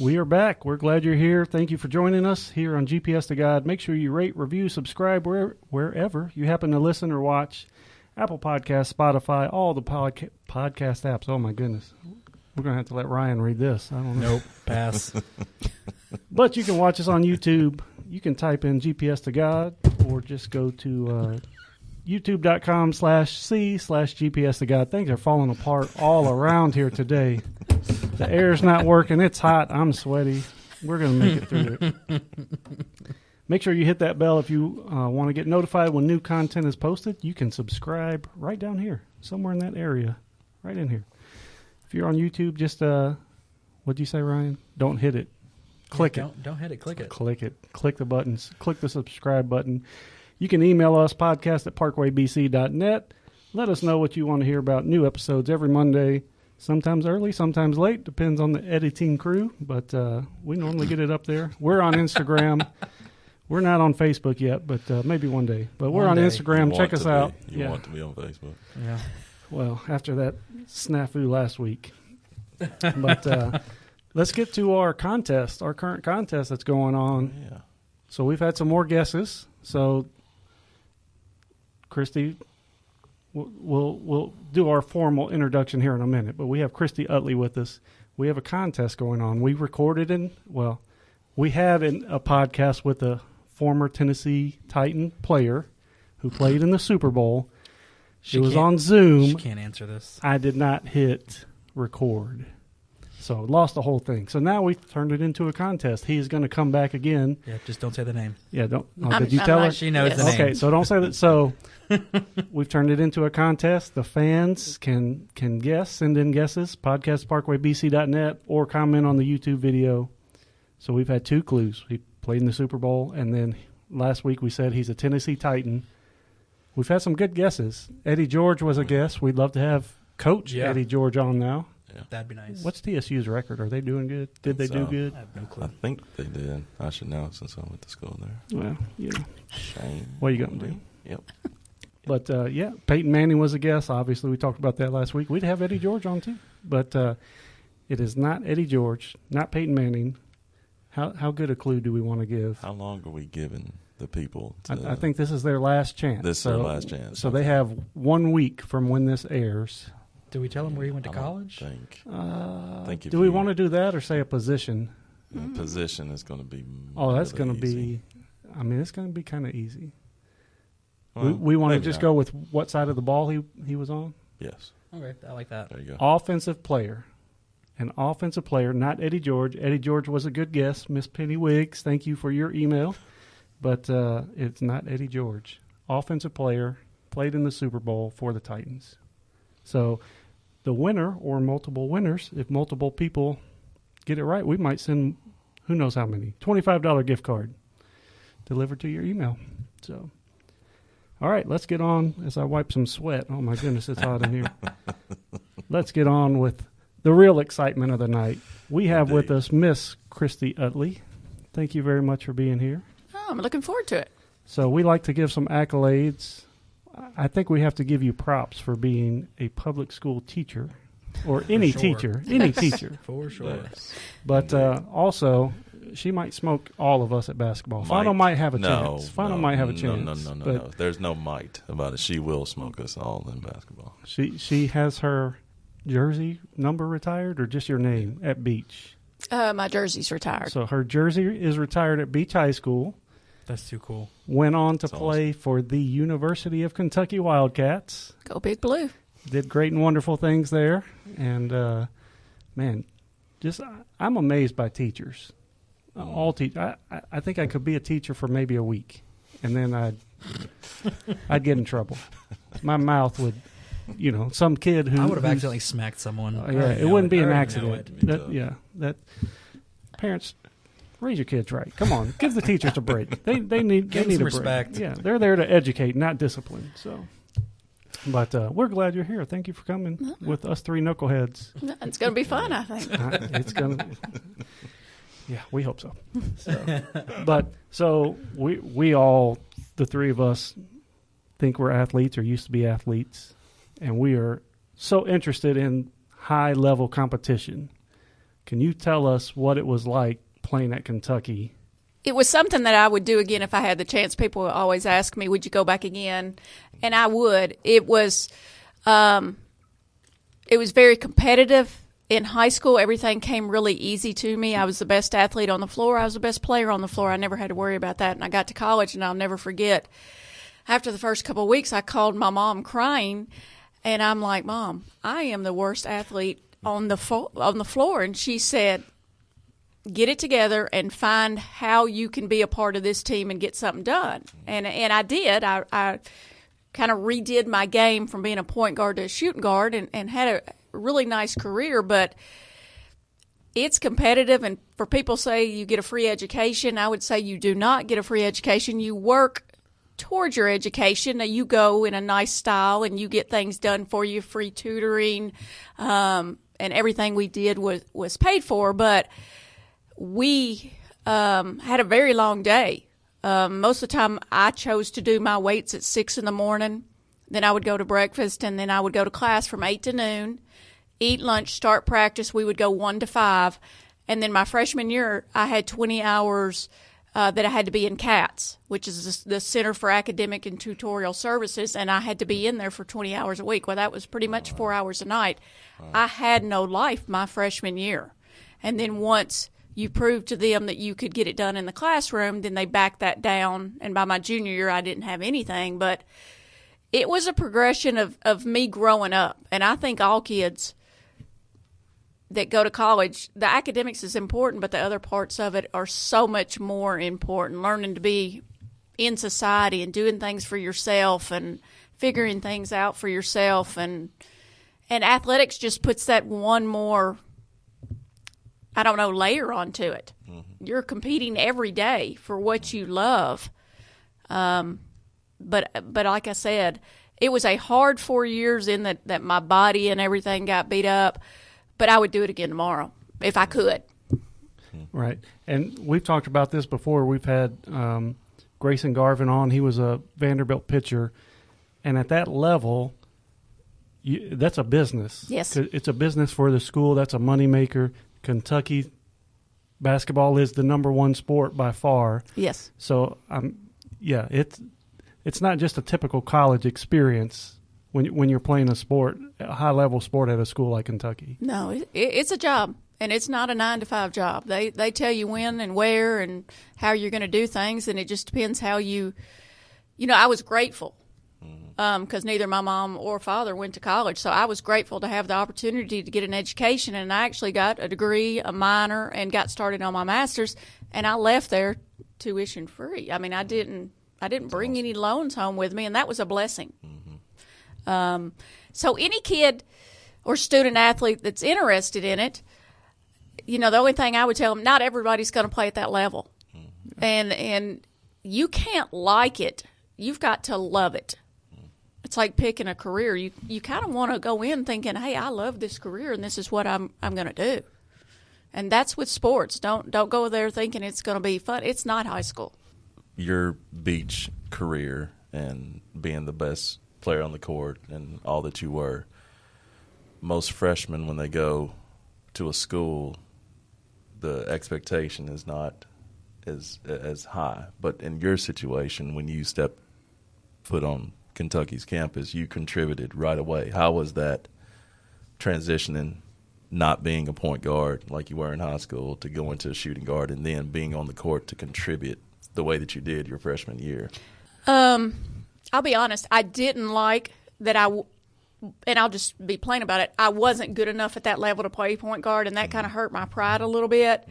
We are back. We're glad you're here. Thank you for joining us here on GPS to God. Make sure you rate, review, subscribe wherever you happen to listen or watch. Apple Podcasts, Spotify, all the podcast apps. Oh, my goodness. We're going to have to let Ryan read this. I don't know. Nope. Pass. But you can watch us on YouTube. You can type in GPS to God or just go to youtube.com/c/GPS to God. Things are falling apart all around here today. The air's not working. It's hot. I'm sweaty. We're going to make it through it. Make sure you hit that bell if you want to get notified when new content is posted. You can subscribe right down here, somewhere in that area, right in here. If you're on YouTube, just, what'd you say, Ryan? Don't hit it. Click it. Don't hit it. Click it. Click it. Click the buttons. Click the subscribe button. You can email us, podcast@parkwaybc.net. Let us know what you want to hear about. New episodes every Monday. Sometimes early, sometimes late. Depends on the editing crew, but we normally get it up there. We're on Instagram. We're not on Facebook yet, but maybe one day. But we're on Instagram. Check us out. You want to be on Facebook. Yeah. Well, after that snafu last week. But let's get to our contest, our current contest that's going on. Yeah. So we've had some more guesses. So, Kristi, we'll do our formal introduction here in a minute, but we have Kristi Utley with us. We have a contest going on. We recorded we had a podcast with a former Tennessee Titan player who played in the Super Bowl. It was on Zoom. She can't answer this. I did not hit record. So lost the whole thing. So now we've turned it into a contest. He's going to come back again. Yeah, just don't say the name. Yeah, don't. Oh, did you tell her? She knows the name. Okay, so don't say that. So we've turned it into a contest. The fans can guess, send in guesses, podcastparkwaybc.net, or comment on the YouTube video. So we've had 2 clues. He played in the Super Bowl, and then last week we said he's a Tennessee Titan. We've had some good guesses. Eddie George was a guess. We'd love to have Coach Eddie George on now. Yeah. That'd be nice. What's TSU's record? Are they doing good? Did they do good? I have no clue. I think they did. I should know since I went to school there. Well, you know. Shame. What are you going to do? Yep. But, yeah, Peyton Manning was a guess. Obviously, we talked about that last week. We'd have Eddie George on, too. But it is not Eddie George, not Peyton Manning. How good a clue do we want to give? How long are we giving the people? I think this is their last chance. This is their last chance. So they have 1 week from when this airs. Do we tell them where he went to college? Do we want to do that or say a position? Position is going to be that's going to be, it's going to be kind of easy. Well, we want to just go with what side of the ball he was on? Yes. Okay, I like that. There you go. Offensive player. An offensive player, not Eddie George. Eddie George was a good guess. Miss Penny Wiggs, thank you for your email. But it's not Eddie George. Offensive player, played in the Super Bowl for the Titans. So the winner or multiple winners, if multiple people get it right, we might send who knows how many, $25 gift card delivered to your email. So, all right, let's get on as I wipe some sweat. Oh, my goodness, it's hot in here. Let's get on with the real excitement of the night. We have with us Miss Kristi Utley. Thank you very much for being here. Oh, I'm looking forward to it. So we like to give some accolades. I think we have to give you props for being a public school teacher or any teacher, any teacher. For sure. Yes. But also, she might smoke all of us at basketball. Final might have a chance. Final might have a chance. No. There's no might about it. She will smoke us all in basketball. She has her jersey number retired or just your name at Beach? My jersey's retired. So her jersey is retired at Beach High School. That's too cool. Went on to play for the University of Kentucky Wildcats. Go Big Blue. Did great and wonderful things there. And, man, I'm amazed by teachers. All teachers. I think I could be a teacher for maybe a week, and then I'd get in trouble. My mouth would, some kid who... I would have accidentally smacked someone. It wouldn't be an accident. That parents... Raise your kids right. Come on, give the teachers a break. They need some a break. respect. Yeah, they're there to educate, not discipline. So, but we're glad you're here. Thank you for coming with us 3 knuckleheads. It's going to be fun, I think. It's gonna. Yeah, we hope so. So we all, the 3 of us, think we're athletes or used to be athletes, and we are so interested in high level competition. Can you tell us what it was like playing at Kentucky? It was something that I would do again if I had the chance. People always ask me, would you go back again? And I would. It was very competitive. In high school, everything came really easy to me. I was the best athlete on the floor. I was the best player on the floor. I never had to worry about that. And I got to college, and I'll never forget, after the first couple of weeks, I called my mom crying, and I'm like, Mom, I am the worst athlete on the floor. And she said, get it together and find how you can be a part of this team and get something done. And I did. I kind of redid my game from being a point guard to a shooting guard and had a really nice career, but it's competitive. And for people say you get a free education, I would say you do not get a free education. You work towards your education. Now, you go in a nice style and you get things done for you, free tutoring, and everything we did was paid for. But we had a very long day. Most of the time I chose to do my weights at 6 in the morning. Then I would go to breakfast, and then I would go to class from 8 to noon, eat lunch, start practice. We would go 1 to 5. And then my freshman year, I had 20 hours that I had to be in CATS, which is the Center for Academic and Tutorial Services, and I had to be in there for 20 hours a week. Well, that was pretty much 4 hours a night. I had no life my freshman year. And then once you proved to them that you could get it done in the classroom, then they backed that down. And by my junior year, I didn't have anything. But it was a progression of me growing up. And I think all kids that go to college, the academics is important, but the other parts of it are so much more important. Learning to be in society and doing things for yourself and figuring things out for yourself. And athletics just puts that one more, I don't know, layer onto it. Mm-hmm. You're competing every day for what you love. But like I said, it was a hard 4 years in that my body and everything got beat up, but I would do it again tomorrow if I could. Right. And we've talked about this before. We've had Grayson Garvin on. He was a Vanderbilt pitcher. And at that level, that's a business. Yes. It's a business for the school. That's a moneymaker. Kentucky basketball is the number one sport by far. Yes. So, it's not just a typical college experience when you're playing a sport, a high-level sport at a school like Kentucky. No, it's a job, and it's not a 9-to-5 job. They tell you when and where and how you're going to do things, and it just depends how you I was grateful because neither my mom or father went to college, so I was grateful to have the opportunity to get an education, and I actually got a degree, a minor, and got started on my master's, and I left there tuition free. I mean, I didn't bring any loans home with me, and that was a blessing. So any kid or student athlete that's interested in it, the only thing I would tell them, not everybody's going to play at that level. And you can't like it. You've got to love it. It's like picking a career. You kind of want to go in thinking, hey, I love this career, and this is what I'm going to do. And that's with sports. Don't go there thinking it's going to be fun. It's not high school. Your beach career and being the best player on the court and all that you were, most freshmen, when they go to a school, the expectation is not as high. But in your situation, when you stepped foot on Kentucky's campus, you contributed right away. How was that transitioning, not being a point guard like you were in high school, to go into a shooting guard and then being on the court to contribute the way that you did your freshman year? I'll be honest, I didn't like that and I'll just be plain about it, I wasn't good enough at that level to play point guard, and that kind of hurt my pride a little bit.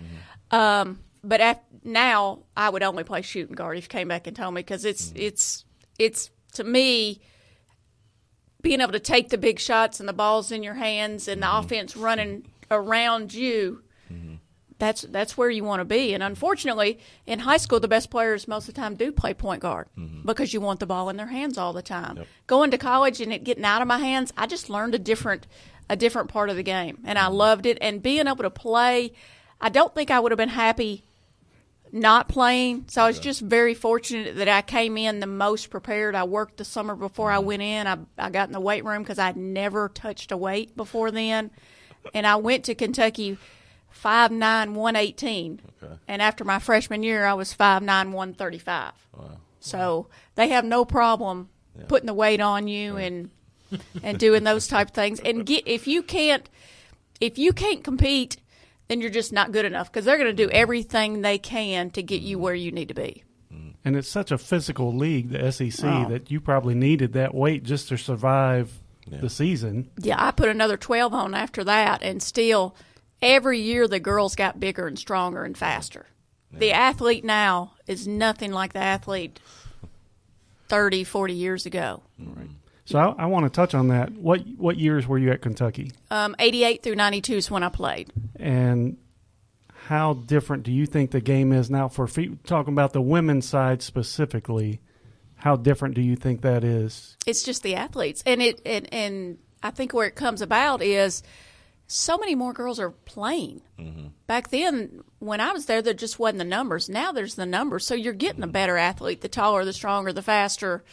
But now I would only play shooting guard if you came back and told me, because it's to me, being able to take the big shots and the ball's in your hands and the offense running around you, that's where you want to be. And unfortunately, in high school, the best players most of the time do play point guard because you want the ball in their hands all the time. Yep. Going to college and it getting out of my hands, I just learned a different part of the game, and I loved it. And being able to play, I don't think I would have been happy not playing. So I was just very fortunate that I came in the most prepared. I worked the summer before I went in. I got in the weight room because I'd never touched a weight before then. And I went to Kentucky 5'9", 118. Okay. And after my freshman year, I was 5'9", 135. Wow. So they have no problem putting the weight on you and doing those type of things. And if you can't compete, then you're just not good enough, because they're going to do everything they can to get you where you need to be. And it's such a physical league, the SEC, that you probably needed that weight just to survive the season. Yeah, I put another 12 on after that, and still every year the girls got bigger and stronger and faster. Yeah. The athlete now is nothing like the athlete 30, 40 years ago. Right. So I want to touch on that. What years were you at Kentucky? 88 through 92 is when I played. And how different do you think the game is now for talking about the women's side specifically? How different do you think that is? It's just the athletes, and and I think where it comes about is so many more girls are playing. Mm-hmm. Back then, when I was there just wasn't the numbers. Now there's the numbers, so you're getting a better athlete, the taller, the stronger, the faster,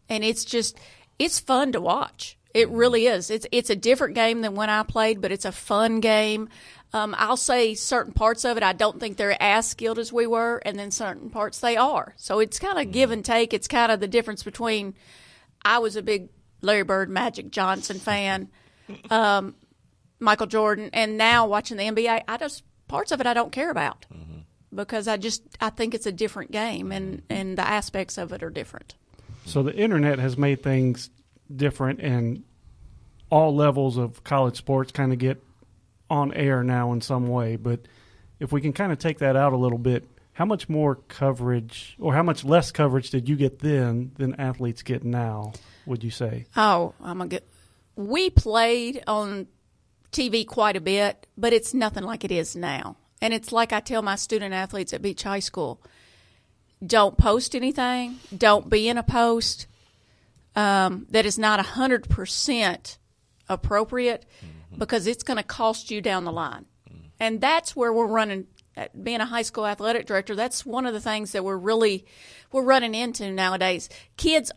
and it's fun to watch. It really is. It's a different game than when I played, but it's a fun game. I'll say certain parts of it, I don't think they're as skilled as we were, and then certain parts they are. So it's kind of give and take. It's kind of the difference between I was a big Larry Bird, Magic Johnson fan, Michael Jordan, and now watching the NBA, parts of it I don't care about because I think it's a different game, and the aspects of it are different. So the internet has made things different, and all levels of college sports kind of get on air now in some way. But if we can kind of take that out a little bit, how much more coverage or how much less coverage did you get then than athletes get now, would you say? Oh, we played on TV quite a bit, but it's nothing like it is now. And it's like I tell my student athletes at Beach High School, don't post anything, don't be in a post that is not 100% appropriate, because it's going to cost you down the line. And that's where we're running, being a high school athletic director, that's one of the things that we're running into nowadays. Kids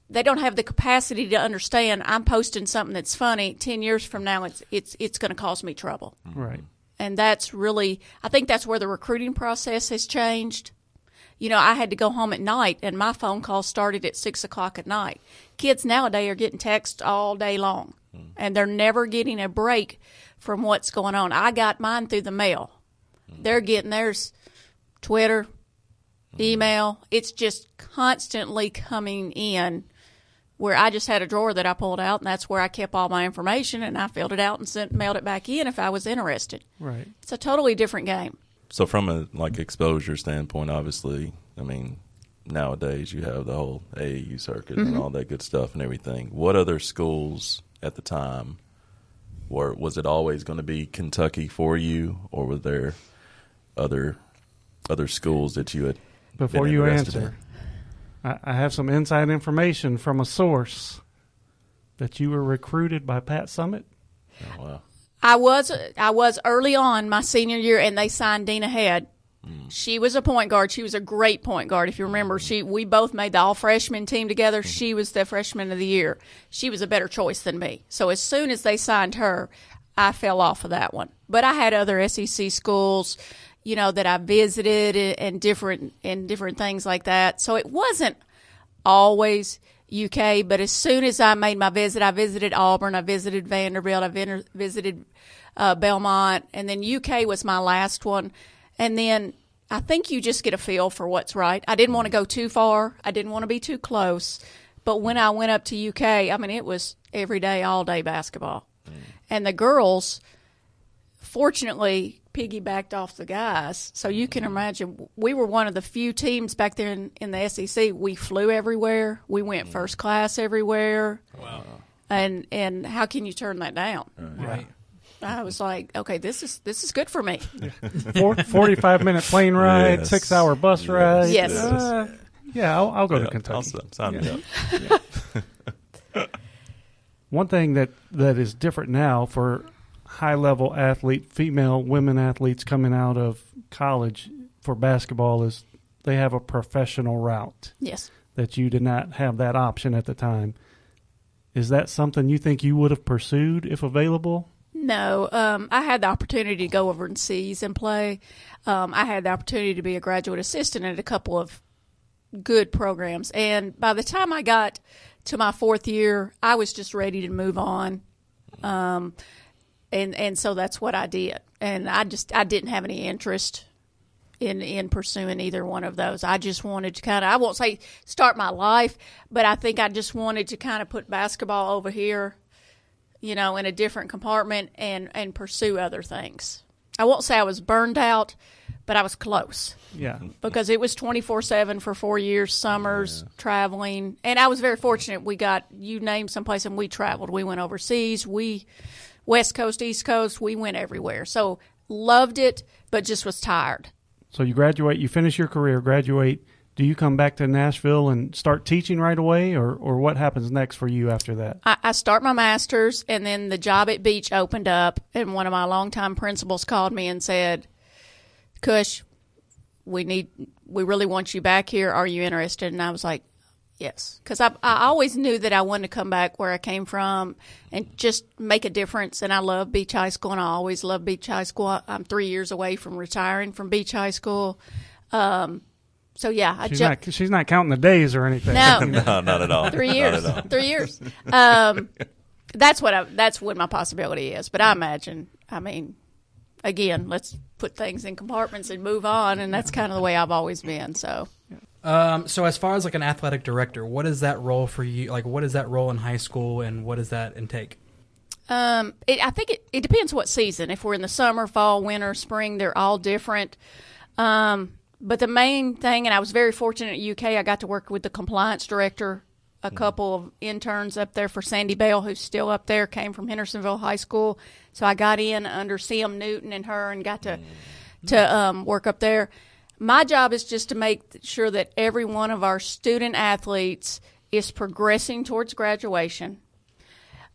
they don't have the capacity to understand, I'm posting something that's funny, 10 years from now it's going to cause me trouble. Right. And that's really, I think that's where the recruiting process has changed. I had to go home at night, and my phone call started at 6 o'clock at night. Kids nowadays are getting texts all day long, and they're never getting a break from what's going on. I got mine through the mail. They're getting theirs Twitter, email. It's just constantly coming in, where I just had a drawer that I pulled out, and that's where I kept all my information, and I filled it out and mailed it back in if I was interested. Right. It's a totally different game. So from a exposure standpoint, obviously, I mean, nowadays you have the whole AAU circuit and all that good stuff and everything. What other schools at the time was it always going to be Kentucky for you, or were there other schools that you had Before been you interested answer, I have some inside information from a source that you were recruited by Pat Summit. in? Oh, wow. I was early on my senior year, and they signed Dina Head. She was a point guard. She was a great point guard. If you remember, we both made the all-freshman team together. She was the freshman of the year. She was a better choice than me. So as soon as they signed her, I fell off of that one. But I had other SEC schools, that I visited and different things like that. So it wasn't always UK, but as soon as I made my visit, I visited Auburn, I visited Vanderbilt, I visited Belmont, and then UK was my last one. And then I think you just get a feel for what's right. I didn't want to go too far. I didn't want to be too close. But when I went up to UK, I mean, it was every day, all day basketball. And the girls, fortunately, piggybacked off the guys. So you can imagine, we were one of the few teams back there in the SEC. We flew everywhere. We went first class everywhere. Wow. And how can you turn that down? Right. I was like, okay, this is good for me. 45-minute plane ride, Yes. 6-hour bus ride. Yes. Yeah, I'll go to Kentucky. I'll sign me up. One thing that is different now for high-level women athletes coming out of college for basketball is they have a professional route. Yes. That you did not have that option at the time. Is that something you think you would have pursued if available? No, I had the opportunity to go overseas and play. I had the opportunity to be a graduate assistant at a couple of good programs. And by the time I got to my fourth year, I was just ready to move on. And so that's what I did. And I didn't have any interest in pursuing either one of those. I just wanted to I won't say start my life, but I think I just wanted to kind of put basketball over here, in a different compartment and pursue other things. I won't say I was burned out, but I was close. Yeah. Because it was 24/7 for 4 years, summers, traveling. And I was very fortunate. You named someplace and we traveled. We went overseas. West Coast, East Coast, we went everywhere. So loved it, but just was tired. So you graduate, you finish your career, graduate. Do you come back to Nashville and start teaching right away, or what happens next for you after that? I start my master's, and then the job at Beach opened up, and one of my longtime principals called me and said, Cush, we really want you back here. Are you interested? And I was like, yes, because I always knew that I wanted to come back where I came from and just make a difference. And I love Beach High School, and I always loved Beach High School. I'm 3 years away from retiring from Beach High School. So yeah, she's not counting the days or anything. No, No, not at all. 3 years. Not at all. 3 years. That's what my possibility is. But I imagine, again, let's put things in compartments and move on, and that's kind of the way I've always been. So. So as far as like an athletic director, what is that role for you? Like, what is that role in high school, and what does that intake? I think it depends what season. If we're in the summer, fall, winter, spring, they're all different. But the main thing, and I was very fortunate at UK, I got to work with the compliance director, a couple of interns up there for Sandy Bell, who's still up there, came from Hendersonville High School. So I got in under Sam Newton and her and got to work up there. My job is just to make sure that every one of our student athletes is progressing towards graduation.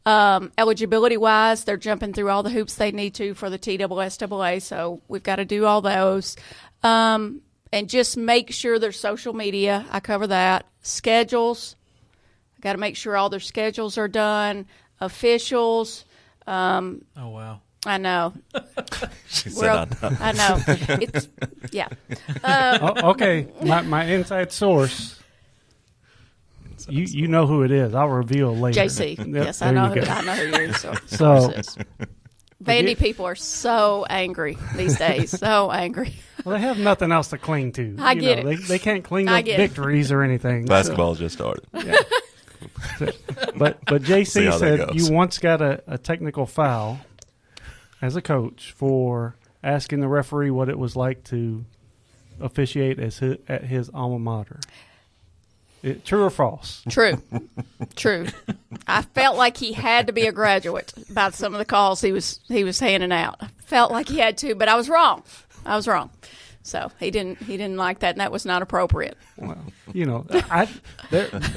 Eligibility-wise, they're jumping through all the hoops they need to for the TSSAA, so we've got to do all those. And just make sure their social media, I cover that. Schedules, I got to make sure all their schedules are done. Officials. Oh, wow. I know. She said, I know. It's, yeah. Okay, my inside source. You know who it is. I'll reveal later. JC. Yes, I know who your source is. Vandy people are so angry these days. So angry. Well, they have nothing else to cling to. I get it. They can't cling up victories or anything. Basketball just started. Yeah. But JC said you once got a technical foul as a coach for asking the referee what it was like to officiate at his alma mater. True or false? True. I felt like he had to be a graduate by some of the calls he was handing out. I felt like he had to, but I was wrong. So he didn't like that, and that was not appropriate. Well,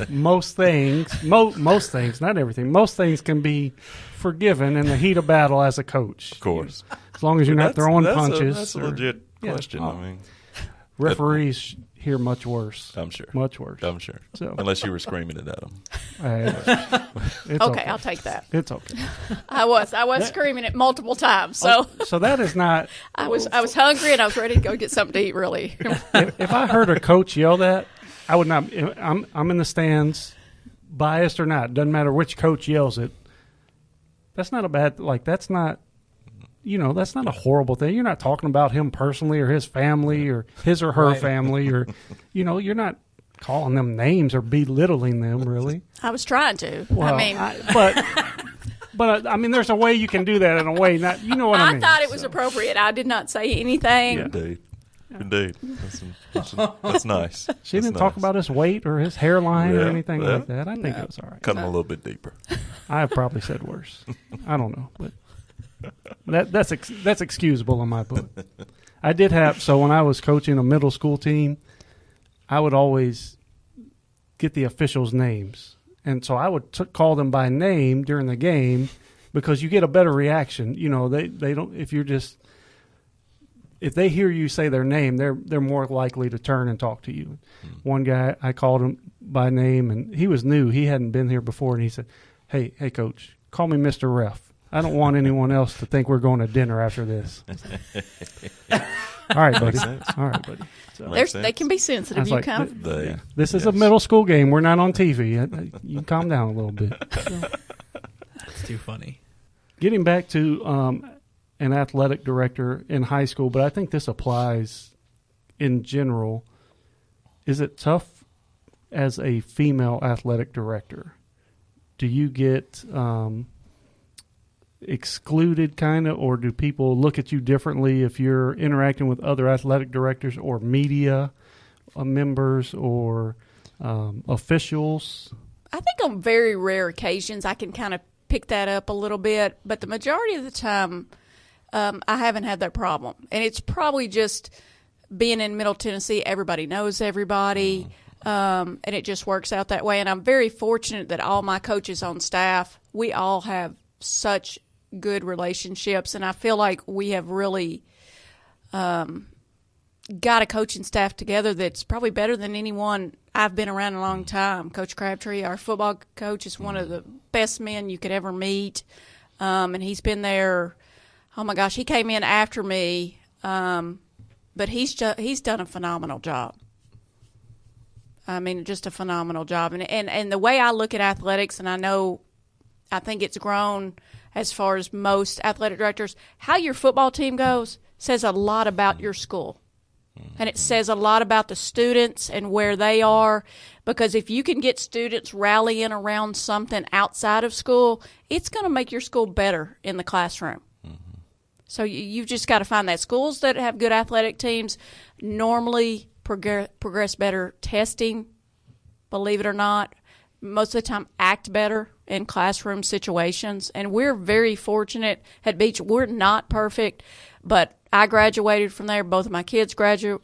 most things, not everything. Most things can be forgiven in the heat of battle as a coach. Of course, as long as you're not throwing punches. That's a legit question. I mean, referees hear much worse. I'm sure. Much worse. I'm sure. So, unless you were screaming it at them. It's okay, I'll take that. It's okay. I was screaming it multiple times. So that is not. I was hungry and I was ready to go get something to eat. Really. if I heard a coach yell that, I would not. I'm in the stands, biased or not. Doesn't matter which coach yells it. That's not a bad. That's not. That's not a horrible thing. You're not talking about him personally or his family or his or her family or, you're not calling them names or belittling them, really. I was trying to. Well, but there's a way you can do that in a way not, I mean. I thought it was appropriate. I did not say anything. Yeah. Indeed. That's nice. She didn't talk about his weight or his hairline or anything like that. I think it was all right. Cut him a little bit deeper. I have probably said worse. I don't know, but. That's excusable in my book. I did have when I was coaching a middle school team, I would always get the officials' names, and so I would call them by name during the game because you get a better reaction. They don't if they hear you say their name, they're more likely to turn and talk to you. One guy, I called him by name, and he was new; he hadn't been here before, and he said, "Hey, coach, call me Mr. Ref." I don't want anyone else to think we're going to dinner after this. All right, buddy. Makes sense. All right, buddy. So, Makes They sense. can be I sensitive. was You like, come. this is a middle school game. We're not on TV. You can calm down a little bit. It's too funny. Getting back to an athletic director in high school, but I think this applies in general. Is it tough as a female athletic director? Do you get excluded kind of, or do people look at you differently if you're interacting with other athletic directors or media members or officials? I think on very rare occasions I can kind of pick that up a little bit, but the majority of the time I haven't had that problem. And it's probably just being in Middle Tennessee, everybody knows everybody, and it just works out that way. And I'm very fortunate that all my coaches on staff, we all have such good relationships, and I feel like we have really got a coaching staff together that's probably better than anyone I've been around a long time. Coach Crabtree, our football coach, is one of the best men you could ever meet, and he's been there. Oh my gosh, he came in after me, but he's done a phenomenal job. I mean, just a phenomenal job, and the way I look at athletics, and I think it's grown as far as most athletic directors. How your football team goes says a lot about your school. And it says a lot about the students and where they are, because if you can get students rallying around something outside of school, it's going to make your school better in the classroom. So you've just got to find that. Schools that have good athletic teams normally progress better testing, believe it or not. Most of the time act better in classroom situations. And we're very fortunate at Beach. We're not perfect, but I graduated from there. Both of my kids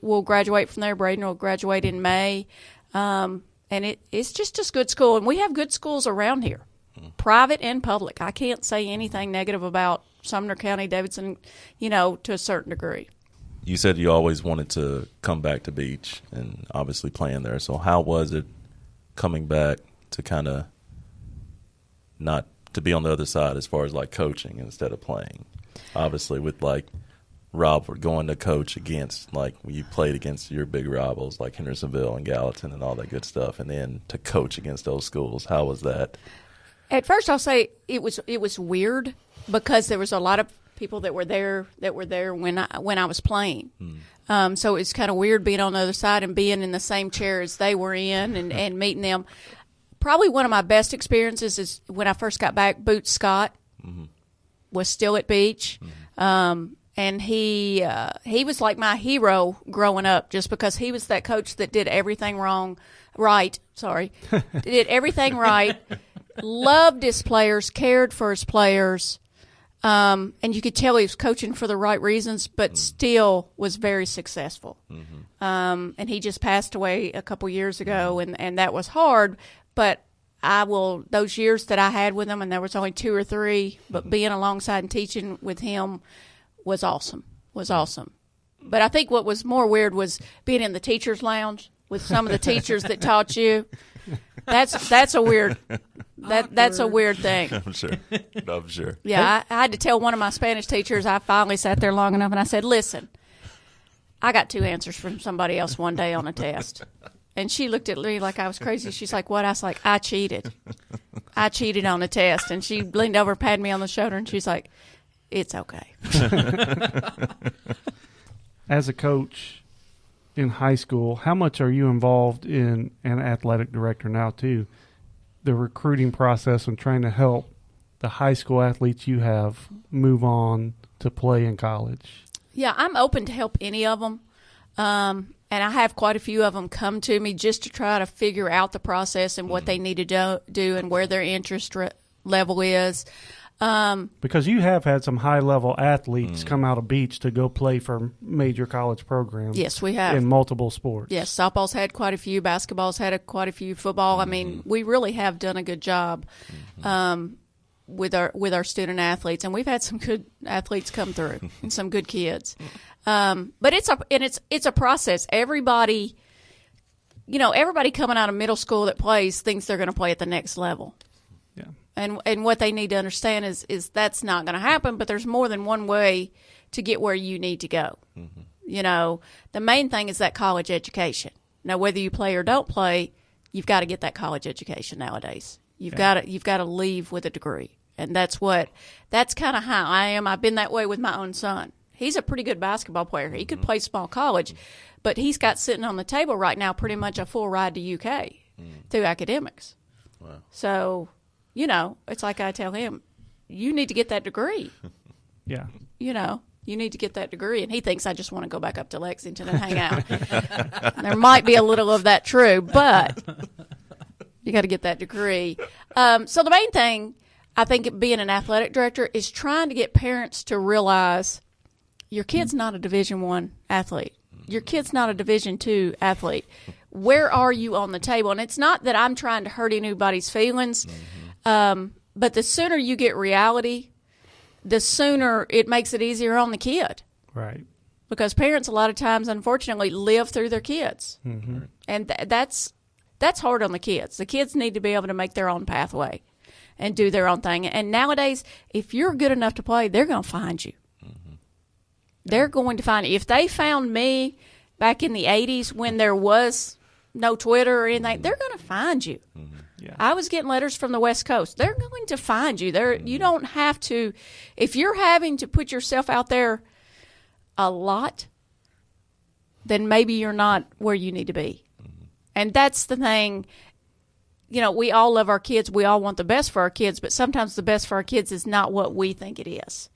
will graduate from there. Braden will graduate in May. And it's just a good school. And we have good schools around here, private and public. I can't say anything negative about Sumner County, Davidson, to a certain degree. You said you always wanted to come back to Beach and obviously playing there. So how was it coming back to kind of not to be on the other side as far as like coaching instead of playing? Obviously with like Rob going to coach against, like you played against your big rivals like Hendersonville and Gallatin and all that good stuff, and then to coach against those schools. How was that? At first I'll say it was weird because there was a lot of people that were there when I was playing. So it's kind of weird being on the other side and being in the same chair as they were in and meeting them. Probably one of my best experiences is when I first got back. Boots Scott was still at Beach, and he was like my hero growing up, just because he was that coach that did everything right. Did everything right, loved his players, cared for his players, and you could tell he was coaching for the right reasons, but still was very successful. And he just passed away a couple years ago, and that was hard. But those years that I had with him, and there was only 2 or 3, but being alongside and teaching with him was awesome. But I think what was more weird was being in the teacher's lounge with some of the teachers that taught you. That's a weird that's a weird thing. I'm sure. Yeah, I had to tell one of my Spanish teachers. I finally sat there long enough, and I said, "Listen, I got 2 answers from somebody else one day on a test." And she looked at me like I was crazy. She's like, "What?" I was like, "I cheated. I cheated on a test." And she leaned over, patted me on the shoulder, and she's like, "It's okay." As a coach in high school, how much are you involved in an athletic director now too? The recruiting process and trying to help the high school athletes you have move on to play in college. Yeah, I'm open to help any of them. And I have quite a few of them come to me just to try to figure out the process and what they need to do and where their interest level is. Because you have had some high-level athletes come out of Beach to go play for major college programs. Yes, we have. In multiple sports. Yes, softball's had quite a few. Basketball's had quite a few. Football, I mean, we really have done a good job with our student athletes. And we've had some good athletes come through and some good kids. But it's a process. Everybody coming out of middle school that plays thinks they're going to play at the next level. Yeah. And what they need to understand is that's not going to happen, but there's more than one way to get where you need to go. Mm-hmm. You know, the main thing is that college education. Now, whether you play or don't play, you've got to get that college education nowadays. You've got to leave with a degree. And that's kind of how I am. I've been that way with my own son. He's a pretty good basketball player. He could play small college, but he's got sitting on the table right now pretty much a full ride to UK through academics. Wow. So, you know, it's like I tell him, you need to get that degree. Yeah. You know, you need to get that degree. And he thinks I just want to go back up to Lexington and hang out. There might be a little of that true, but you got to get that degree. So the main thing, I think, being an athletic director is trying to get parents to realize your kid's not a Division I athlete. Your kid's not a Division II athlete. Where are you on the table? And it's not that I'm trying to hurt anybody's feelings, but the sooner you get reality, the sooner it makes it easier on the kid. Right. Because parents, a lot of times, unfortunately, live through their kids. Mm-hmm. And that's hard on the kids. The kids need to be able to make their own pathway and do their own thing. And nowadays, if you're good enough to play, they're going to find you. They're going to find it. If they found me back in the 80s when there was no Twitter or anything, they're going to find you. Mm-hmm. Yeah. I was getting letters from the West Coast. They're going to find you. You don't have to. If you're having to put yourself out there a lot, then maybe you're not where you need to be. Mm-hmm. And that's the thing. You know, we all love our kids. We all want the best for our kids, but sometimes the best for our kids is not what we think it is.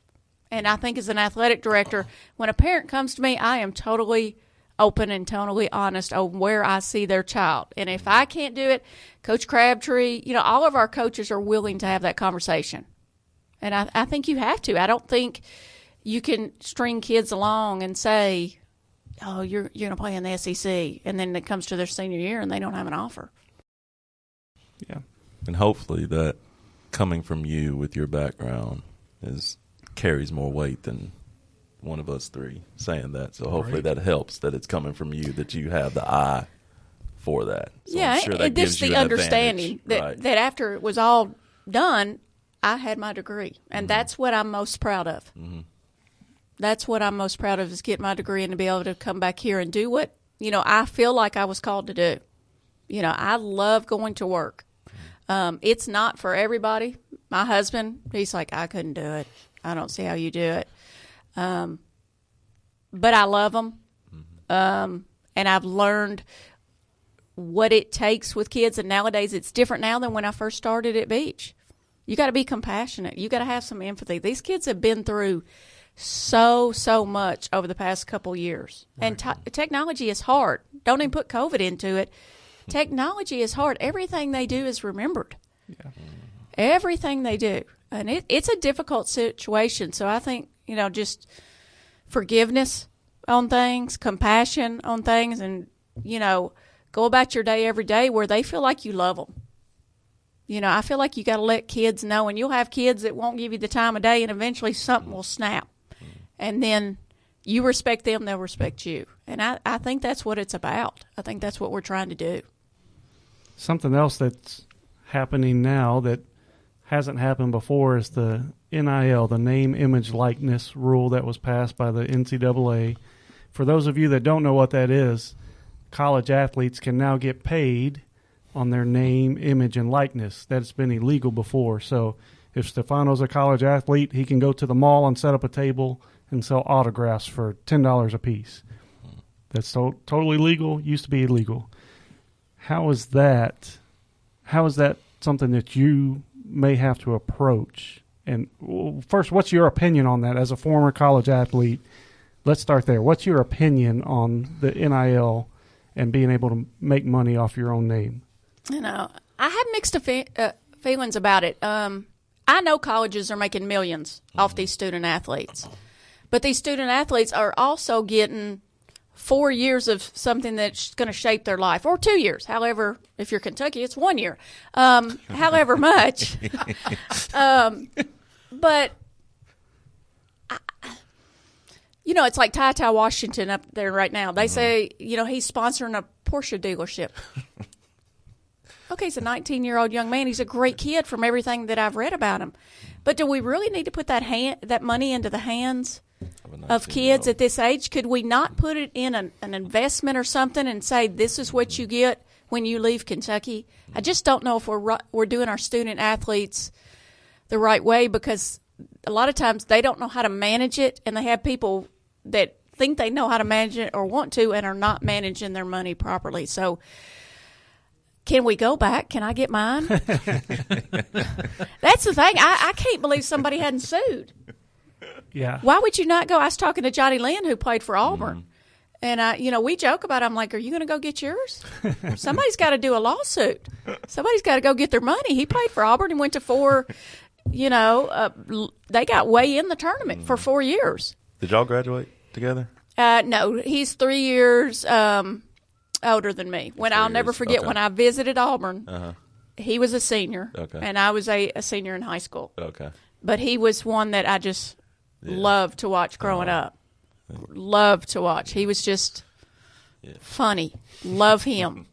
And I think as an athletic director, when a parent comes to me, I am totally open and totally honest on where I see their child. And if I can't do it, Coach Crabtree, you know, all of our coaches are willing to have that conversation. And I think you have to. I don't think you can string kids along and say, oh, you're going to play in the SEC, and then it comes to their senior year and they don't have an offer. Yeah. And hopefully that coming from you with your background carries more weight than one of us three saying that. So hopefully that helps, that it's coming from you, that you have the eye for that. So yeah, I'm sure that and gives just you the an understanding advantage. that after it was all done, I had my degree. And that's what I'm most proud of. Mm-hmm. That's what I'm most proud of, is get my degree and to be able to come back here and do what, you know, I feel like I was called to do. You know, I love going to work. It's not for everybody. My husband, he's like, I couldn't do it. I don't see how you do it. But I love them. And I've learned what it takes with kids. And nowadays it's different now than when I first started at Beach. You got to be compassionate. You got to have some empathy. These kids have been through so much over the past couple years. Right. And technology is hard. Don't even put COVID into it. Technology is hard. Everything they do is remembered. Yeah. Everything they do. And it's a difficult situation. So I think, you know, just forgiveness on things, compassion on things, and, you know, go about your day every day where they feel like you love them. You know, I feel like you got to let kids know, and you'll have kids that won't give you the time of day, and eventually something will snap. And then you respect them, they'll respect you. And I think that's what it's about. I think that's what we're trying to do. Something else that's happening now that hasn't happened before is the NIL, the name, image, likeness rule that was passed by the NCAA. For those of you that don't know what that is, college athletes can now get paid on their name, image, and likeness. That's been illegal before. So if Stefano's a college athlete, he can go to the mall and set up a table and sell autographs for $10 a piece. That's totally legal, used to be illegal. How is that something that you may have to approach? And first, what's your opinion on that as a former college athlete? Let's start there. What's your opinion on the NIL and being able to make money off your own name? You know, I have mixed feelings about it. I know colleges are making millions off these student athletes, but these student athletes are also getting 4 years of something that's going to shape their life, or 2 years. However, if you're Kentucky, it's 1 year. However much. But, you know, it's like Ty Washington up there right now. They say, you know, he's sponsoring a Porsche dealership. okay, he's a 19-year-old young man. He's a great kid from everything that I've read about him. But do we really need to put that money into the hands of kids at this age? Could we not put it in an investment or something and say this is what you get when you leave Kentucky? I just don't know if we're doing our student athletes the right way, because a lot of times they don't know how to manage it, and they have people that think they know how to manage it or want to and are not managing their money properly. So can we go back? Can I get mine? That's the thing. I can't believe somebody hadn't sued. Yeah. Why would you not go? I was talking to Johnny Lynn, who played for Auburn. And, we joke about it. I'm like, are you going to go get yours? Somebody's got to do a lawsuit. Somebody's got to go get their money. He played for Auburn and went to 4, they got way in the tournament for 4 years. Did y'all graduate together? No, he's 3 years older than me. I'll never forget when I visited Auburn, he was a senior, and I was a senior in high school. Okay. But he was one that I just loved to watch growing up. Loved to watch. He was just funny. Love him.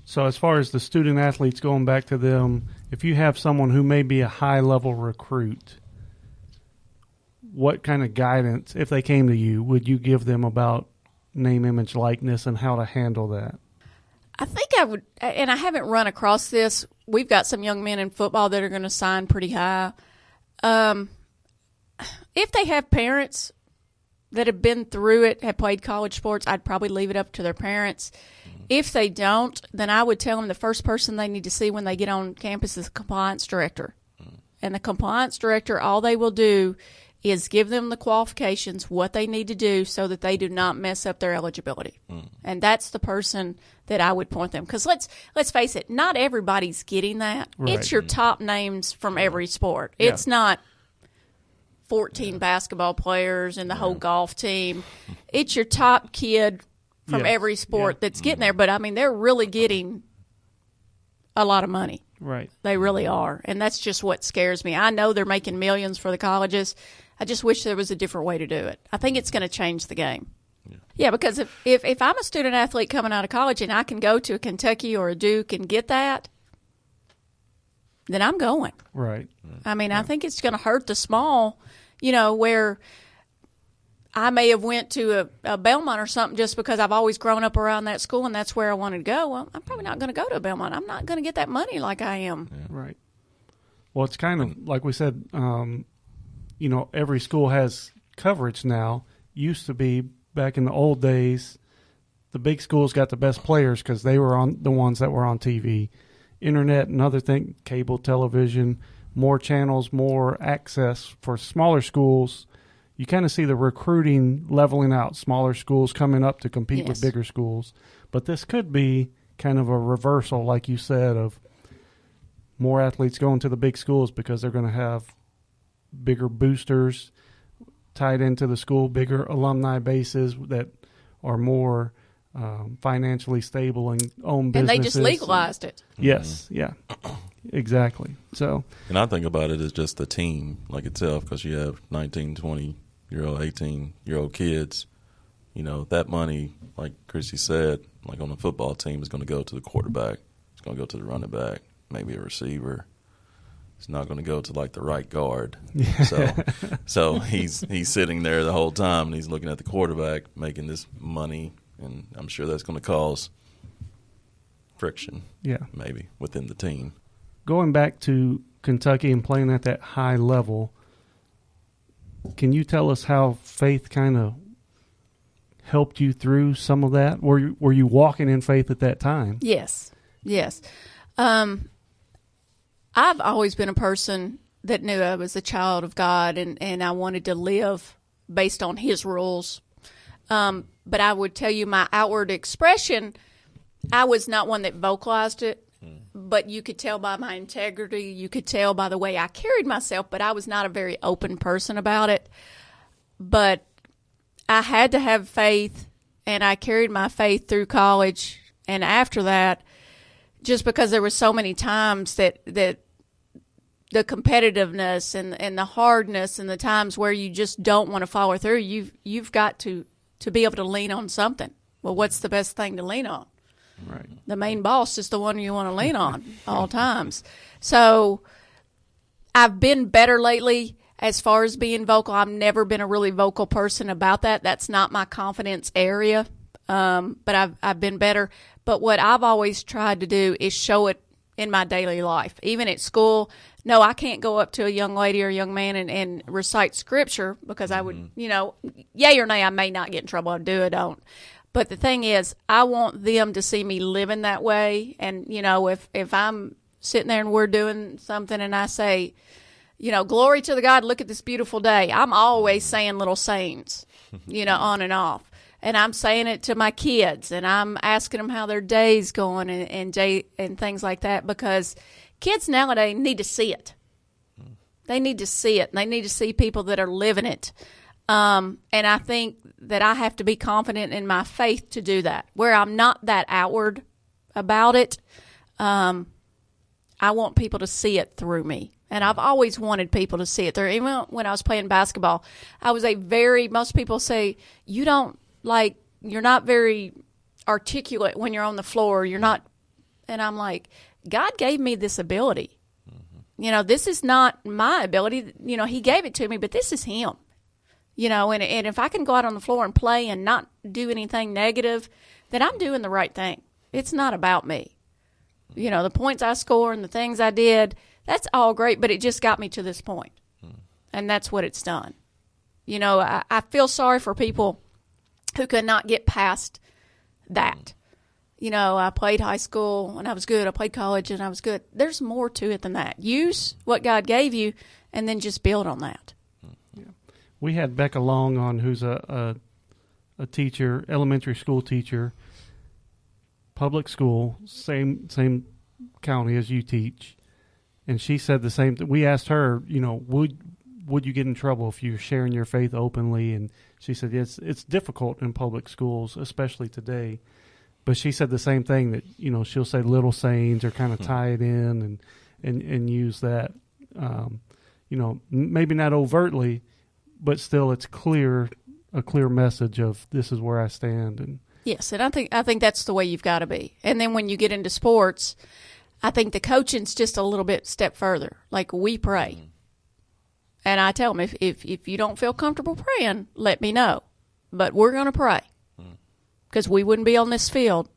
So as far as the student athletes, going back to them, if you have someone who may be a high-level recruit, what kind of guidance, if they came to you, would you give them about name, image, likeness, and how to handle that? I think I would, and I haven't run across this. We've got some young men in football that are going to sign pretty high. If they have parents that have been through it, have played college sports, I'd probably leave it up to their parents. If they don't, then I would tell them the first person they need to see when they get on campus is the compliance director. And the compliance director, all they will do is give them the qualifications, what they need to do so that they do not mess up their eligibility. And that's the person that I would point them. Because let's face it, not everybody's getting that. Right. It's your top names from every sport. It's not 14 basketball players and the whole golf team. It's your top kid from every sport that's getting there. But, I mean, they're really getting a lot of money. Right. They really are. And that's just what scares me. I know they're making millions for the colleges. I just wish there was a different way to do it. I think it's going to change the game. Yeah, because if I'm a student athlete coming out of college and I can go to a Kentucky or a Duke and get that, then I'm going. Right. I mean, I think it's going to hurt the small, where I may have went to a Belmont or something just because I've always grown up around that school and that's where I wanted to go. Well, I'm probably not going to go to a Belmont. I'm not going to get that money like I am. Yeah. Right. Well, it's kind of like we said, every school has coverage now. Used to be back in the old days, the big schools got the best players because they were on the ones that were on TV. Internet and other things, cable television, more channels, more access for smaller schools. You kind of see the recruiting leveling out, smaller schools coming up to compete with bigger schools. But this could be kind of a reversal, like you said, of more athletes going to the big schools because they're going to have bigger boosters tied into the school, bigger alumni bases that are more financially stable and own businesses. And they just legalized it. Yes, yeah, exactly. So, and I think about it as just the team like itself, because you have 19, 20-year-old, 18-year-old kids. That money, like Kristi said, like on the football team, is going to go to the quarterback. It's going to go to the running back, maybe a receiver. It's not going to go to like the right guard. So he's sitting there the whole time and he's looking at the quarterback making this money, and I'm sure that's going to cause friction. Yeah, maybe within the team. Going back to Kentucky and playing at that high level, can you tell us how faith kind of helped you through some of that? Were you walking in faith at that time? Yes. I've always been a person that knew I was a child of God and I wanted to live based on His rules. But I would tell you my outward expression, I was not one that vocalized it, but you could tell by my integrity, you could tell by the way I carried myself, but I was not a very open person about it. But I had to have faith, and I carried my faith through college and after that, just because there were so many times that the competitiveness and the hardness and the times where you just don't want to follow through, you've got to be able to lean on something. Well, what's the best thing to lean on? Right. The main boss is the one you want to lean on all times. So I've been better lately as far as being vocal. I've never been a really vocal person about that. That's not my confidence area. But I've been better. But what I've always tried to do is show it in my daily life, even at school. No, I can't go up to a young lady or a young man and recite scripture because I would, yay or nay, I may not get in trouble. I do, I don't. But the thing is, I want them to see me living that way. And, if I'm sitting there and we're doing something and I say, glory to the God, look at this beautiful day, I'm always saying little sayings, on and off. And I'm saying it to my kids, and I'm asking them how their day's going and things like that, because kids nowadays need to see it. They need to see it. They need to see people that are living it. And I think that I have to be confident in my faith to do that. Where I'm not that outward about it, I want people to see it through me. And I've always wanted people to see it through. Even when I was playing basketball, I was most people say, you're not very articulate when you're on the floor. You're not, and I'm like, God gave me this ability. Mm-hmm. This is not my ability. He gave it to me, but this is Him. And if I can go out on the floor and play and not do anything negative, then I'm doing the right thing. It's not about me. The points I score and the things I did, that's all great, but it just got me to this point. And that's what it's done. I feel sorry for people who could not get past that. I played high school and I was good. I played college and I was good. There's more to it than that. Use what God gave you and then just build on that. Yeah. We had Becca Long on, who's a teacher, elementary school teacher, public school, same county as you teach. And she said the same thing. We asked her, would you get in trouble if you're sharing your faith openly? And she said, yes, it's difficult in public schools, especially today. But she said the same thing, that, she'll say little sayings or kind of tie it in and use that, maybe not overtly, but still it's a clear message of this is where I stand. And yes, and I think that's the way you've got to be. And then when you get into sports, I think the coaching's just a little bit step further. Like, we pray. And I tell them, if you don't feel comfortable praying, let me know. But we're going to pray. Because we wouldn't be on this field,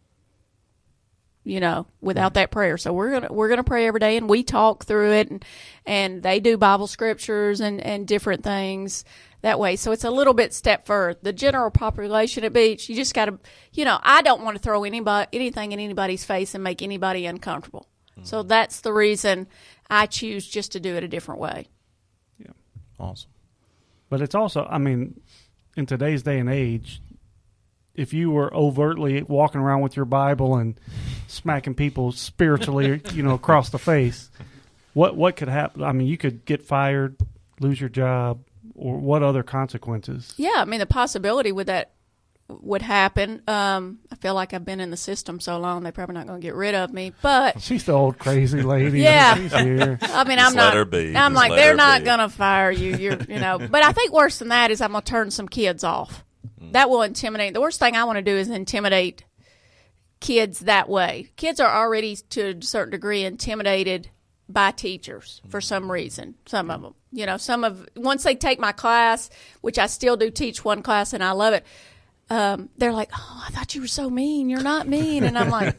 without that prayer. So we're gonna pray every day, and we talk through it, and they do Bible scriptures and different things that way. So it's a little bit step further. The general population at Beach, you just got to, I don't want to throw anything in anybody's face and make anybody uncomfortable. So that's the reason I choose just to do it a different way. Yeah, awesome. But it's also, in today's day and age, if you were overtly walking around with your Bible and smacking people spiritually, across the face, what could happen? You could get fired, lose your job, or what other consequences? Yeah, the possibility would happen. I feel like I've been in the system so long, they're probably not going to get rid of me. But she's the old crazy lady. Yeah, she's here. I'm not. I'm like, they're not going to fire you. But I think worse than that is I'm going to turn some kids off. That will intimidate. The worst thing I want to do is intimidate kids that way. Kids are already, to a certain degree, intimidated by teachers for some reason. Some of them. Once they take my class, which I still do teach one class and I love it, they're like, oh, I thought you were so mean. You're not mean. And I'm like,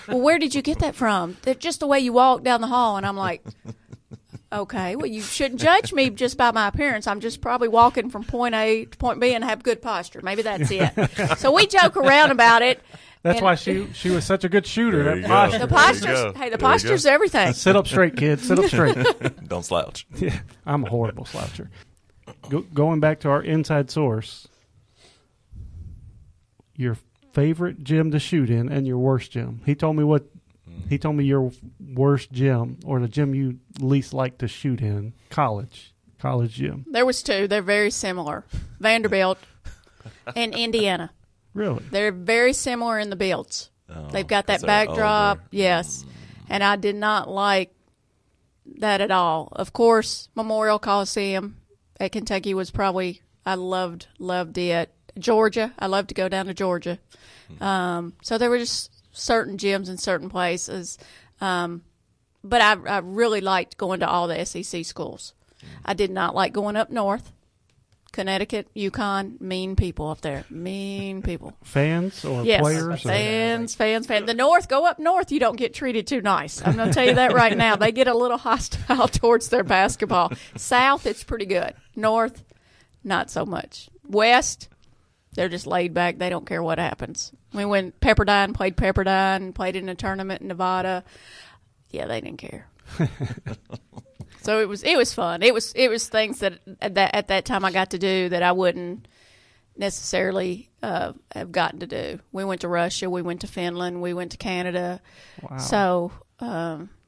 well, where did you get that from? They're just the way you walk down the hall. And I'm like, okay, well, you shouldn't judge me just by my appearance. I'm just probably walking from point A to point B and have good posture. Maybe that's it. So we joke around about it. That's why she was such a good shooter. The posture's everything. Sit up straight, kid. Sit up straight. Don't slouch. Yeah, I'm a horrible sloucher. Going back to our inside source, your favorite gym to shoot in and your worst gym. He told me your worst gym, or the gym you least like to shoot in, college gym. There was two. They're very similar. Vanderbilt and Indiana. Really? They're very similar in the builds. Oh, they've got that backdrop. Older. Yes. And I did not like that at all. Of course, Memorial Coliseum at Kentucky was probably, I loved it. Georgia, I loved to go down to Georgia. So there were just certain gyms in certain places. But I really liked going to all the SEC schools. I did not like going up north. Connecticut, Yukon, mean people up there. Mean people. Fans or Yes, players? fans. The north, go up north, you don't get treated too nice. I'm going to tell you that right now. They get a little hostile towards their basketball. South, it's pretty good. North, not so much. West, they're just laid back. They don't care what happens. We went Pepperdine, played in a tournament in Nevada. Yeah, they didn't care. So it was fun. It was things that at that time I got to do that I wouldn't necessarily have gotten to do. We went to Russia, we went to Finland, we went to Canada. Wow. So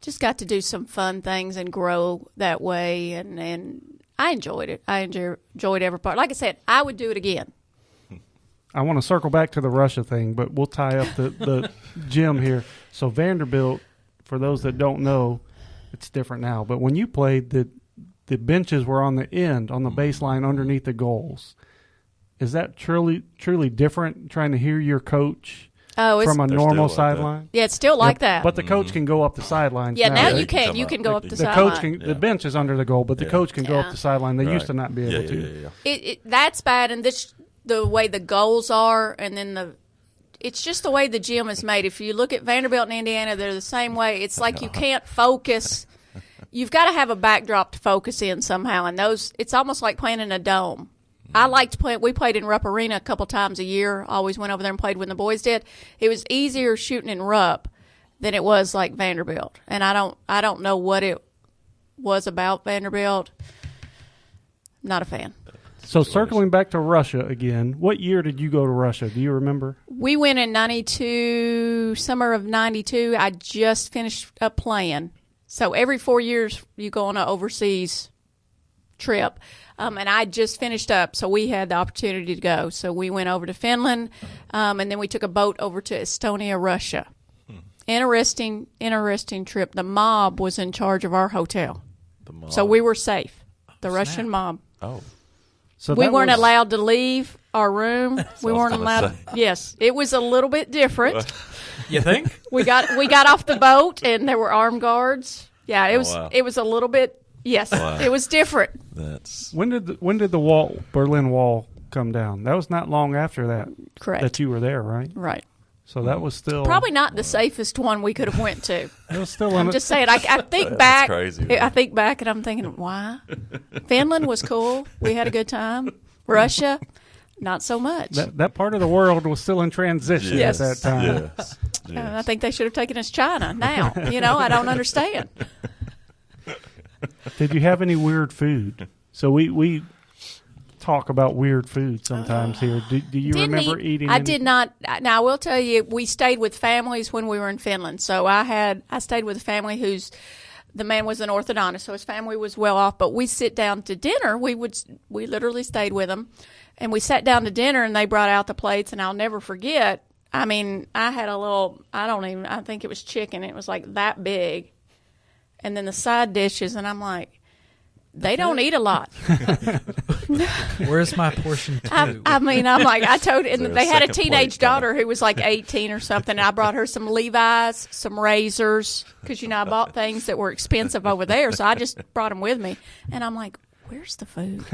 just got to do some fun things and grow that way, and I enjoyed it. I enjoyed every part. Like I said, I would do it again. I want to circle back to the Russia thing, but we'll tie up the gym here. So Vanderbilt, for those that don't know, it's different now. But when you played, the benches were on the end, on the baseline, underneath the goals. Is that truly different? Trying to hear your coach from a normal sideline. Yeah, it's still like that. But the coach can go up the sidelines. Yeah, now you can. You can go up the The sideline. coach can. The bench is under the goal, but the coach can go up the sideline. They used to not be able to. That's bad, and the way the goals are, and then it's just the way the gym is made. If you look at Vanderbilt and Indiana, they're the same way. It's like you can't focus. You've got to have a backdrop to focus in somehow, and it's almost like playing in a dome. I liked playing. We played in Rupp Arena a couple times a year. Always went over there and played when the boys did. It was easier shooting in Rupp than it was like Vanderbilt, and I don't know what it was about Vanderbilt. Not a fan. So circling back to Russia again, what year did you go to Russia? Do you remember? We went in 92, summer of 92. I just finished up playing. So every 4 years you go on an overseas trip. And I just finished up, so we had the opportunity to go. So we went over to Finland, and then we took a boat over to Estonia, Russia. Interesting trip. The mob was in charge of our hotel. So we were safe. The Russian mob. Oh. So we weren't allowed to leave our room. We weren't allowed. Say. Yes, it was a little bit different. You think? We got off the boat and there were armed guards. Yeah, it was. Wow. It was a little bit. Yes, it was different. That's When did the Berlin Wall come down? That was not long after that. Correct. That you were there, right? Right. So that was still Probably not the safest one we could have went to. It was still. I'm just saying. I think back. crazy, I think back, and I'm thinking, why? Finland was cool. We had a good time. Russia, not so much. that part of the world was still in transition Yes. at that time. yes. I think they should have taken us China. Now, I don't understand. Did you have any weird food? So we talk about weird food sometimes here. Do you remember eating? I did not. Now I will tell you, we stayed with families when we were in Finland. So I stayed with a family the man was an orthodontist, so his family was well off. But we sit down to dinner. We literally stayed with them, and we sat down to dinner, and they brought out the plates, and I'll never forget. I mean, I had a little. I think it was chicken. It was like that big, and then the side dishes, and I'm like, they don't eat a lot. Where's my portion too? I'm like, I told, and there a they had a second teenage plate coming? daughter who was like 18 or something. And I brought her some Levi's, some razors, because I bought things that were expensive over there. So I just brought them with me, and I'm like, where's the food?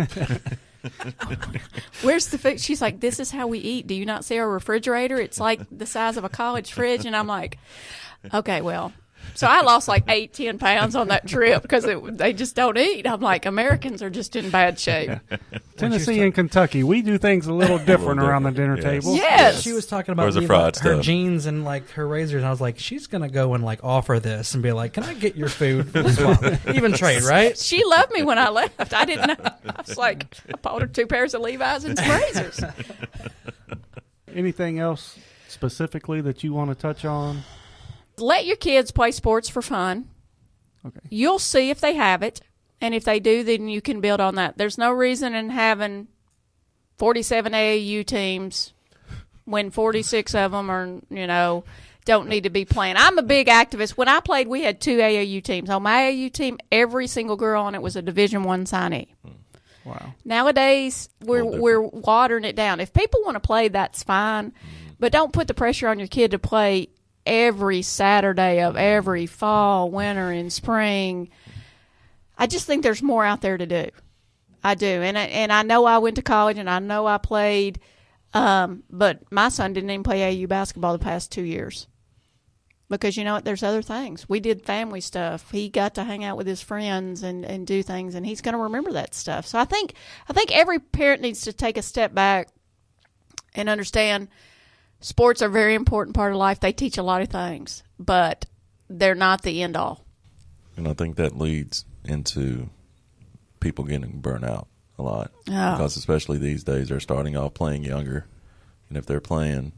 Where's the food? She's like, this is how we eat. Do you not see our refrigerator? It's like the size of a college fridge. And I'm like, okay, well. So I lost like 8-10 pounds on that trip because they just don't eat. I'm like, Americans are just in bad shape. Tennessee and Kentucky, we do things a little different around the dinner Yes. table. Yes. She was talking about Where's the leaving, fried her stuff? jeans and like her razors, and I was like, she's gonna go and like offer this and be like, "Can I get your food?" We'll swap. Even trade, right? She loved me when I left. I didn't know. I was like, I bought her 2 pairs of Levi's and some razors. Anything else specifically that you want to touch on? Let your kids play sports for fun. Okay. You'll see if they have it. And if they do, then you can build on that. There's no reason in having 47 AAU teams when 46 of them are, don't need to be playing. I'm a big activist. When I played, we had 2 AAU teams. On my AAU team, every single girl on it was a Division I signee. Wow. Nowadays, we're watering it down. If people want to play, that's fine. But don't put the pressure on your kid to play every Saturday of every fall, winter, and spring. I just think there's more out there to do. I do. And I know I went to college and I know I played, but my son didn't even play AAU basketball the past 2 years. Because you know what? There's other things. We did family stuff. He got to hang out with his friends and do things, and he's going to remember that stuff. So I think every parent needs to take a step back and understand sports are a very important part of life. They teach a lot of things, but they're not the end all. And I think that leads into people getting burnt out a lot. Oh. Because especially these days, they're starting off playing younger. And if they're playing,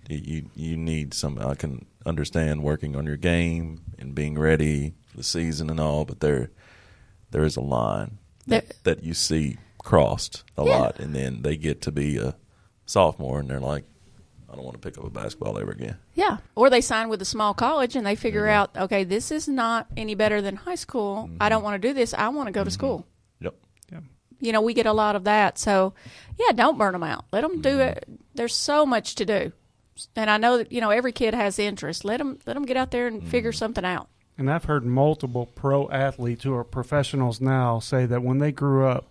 you need some, I can understand working on your game and being ready for the season and all, but there is a line that you see crossed a lot, and then they get to be a sophomore and they're like, I don't want to pick up a basketball ever again. Yeah. Or they sign with a small college and they figure out, okay, this is not any better than high school. I don't want to do this. I want to go to school. Yep. Yeah. You know, we get a lot of that. So, yeah, don't burn them out. Let them do it. There's so much to do. And I know that, you know, every kid has interest. Let them get out there and figure something out. And I've heard multiple pro athletes who are professionals now say that when they grew up,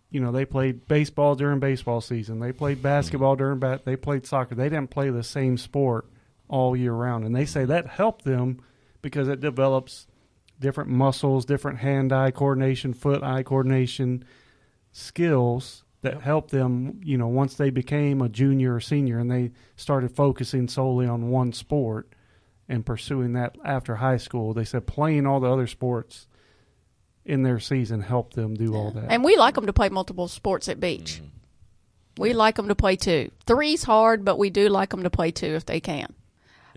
you know, they played baseball during baseball season. They played basketball during they played soccer. They didn't play the same sport all year round. And they say that helped them because it develops different muscles, different hand-eye coordination, foot-eye coordination skills that helped them, you know, once they became a junior or senior and they started focusing solely on one sport and pursuing that after high school. They said playing all the other sports in their season helped them do all that. And we like them to play multiple sports at Beach. We like them to play 2. 3's hard, but we do like them to play 2 if they can.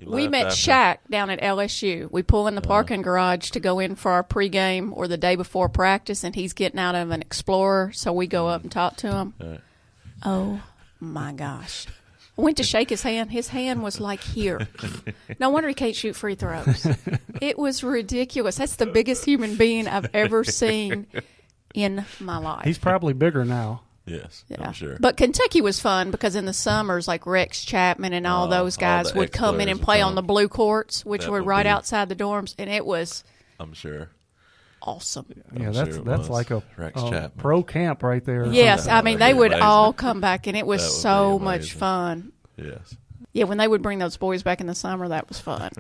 We met Shaq down at LSU. We pull in the parking garage to go in for our pregame or the day before practice, and he's getting out of an Explorer, so we go up and talk to him. Oh, my gosh. I went to shake his hand. His hand was like here. No wonder he can't shoot free throws. It was ridiculous. That's the biggest human being I've ever seen in my life. He's probably bigger now. Yes, Yeah. I'm sure. But Kentucky was fun because in the summers, like Rex Chapman and all those guys would come in and play on the blue courts, which were right outside the dorms, and it was I'm sure. awesome. Yeah, sure that's like a Rex Chapman. pro camp right there. Yes, I mean, they would amazing. all come back, and it was That would so be much amazing. fun. Yes, Yeah, when they would bring those boys back in the summer, that was fun.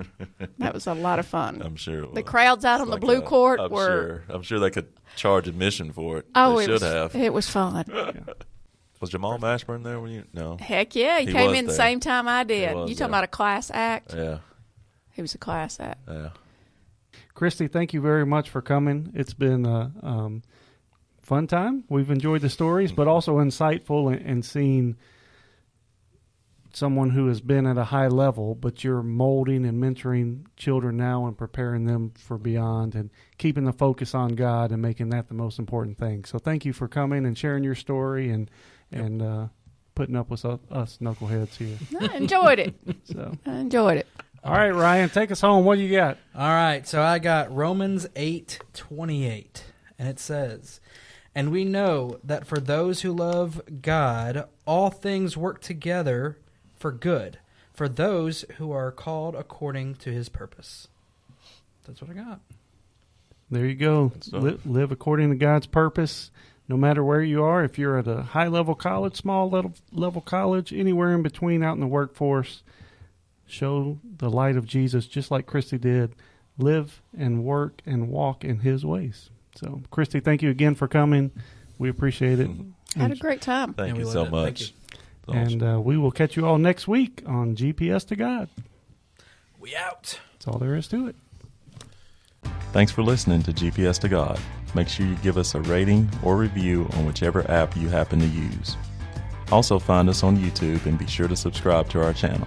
That was a lot of fun. I'm sure. It The was. crowds out on the blue court were... I'm sure they could charge admission for it. Oh, they it should was, have. it was fun. Was Jamal Mashburn there when you? No. Heck yeah, he He came was in the there. same time I did. He was You talking there. about a class act? Yeah. He was a class act. Yeah. Kristi, thank you very much for coming. It's been a fun time. We've enjoyed the stories, but also insightful and seeing someone who has been at a high level, but you're molding and mentoring children now and preparing them for beyond and keeping the focus on God and making that the most important thing. So thank you for coming and sharing your story and putting up with us knuckleheads here. I enjoyed it. So, I enjoyed it. all right, Ryan, take us home. What do you got? All right, so I got Romans 8:28, and it says, "And we know that for those who love God, all things work together for good, for those who are called according to his purpose." That's what I got. There you go. Live according to God's purpose, no matter where you are. If you're at a high-level college, small-level college, anywhere in between out in the workforce, show the light of Jesus just like Kristi did. Live and work and walk in his ways. So, Kristi, thank you again for coming. We appreciate it. Had a great time. Thank Yeah, we you so loved it. Thank much. you. It's awesome. And we will catch you all next week on GPS to God. We out. That's all there is to it. Thanks for listening to GPS to God. Make sure you give us a rating or review on whichever app you happen to use. Also find us on YouTube and be sure to subscribe to our channel.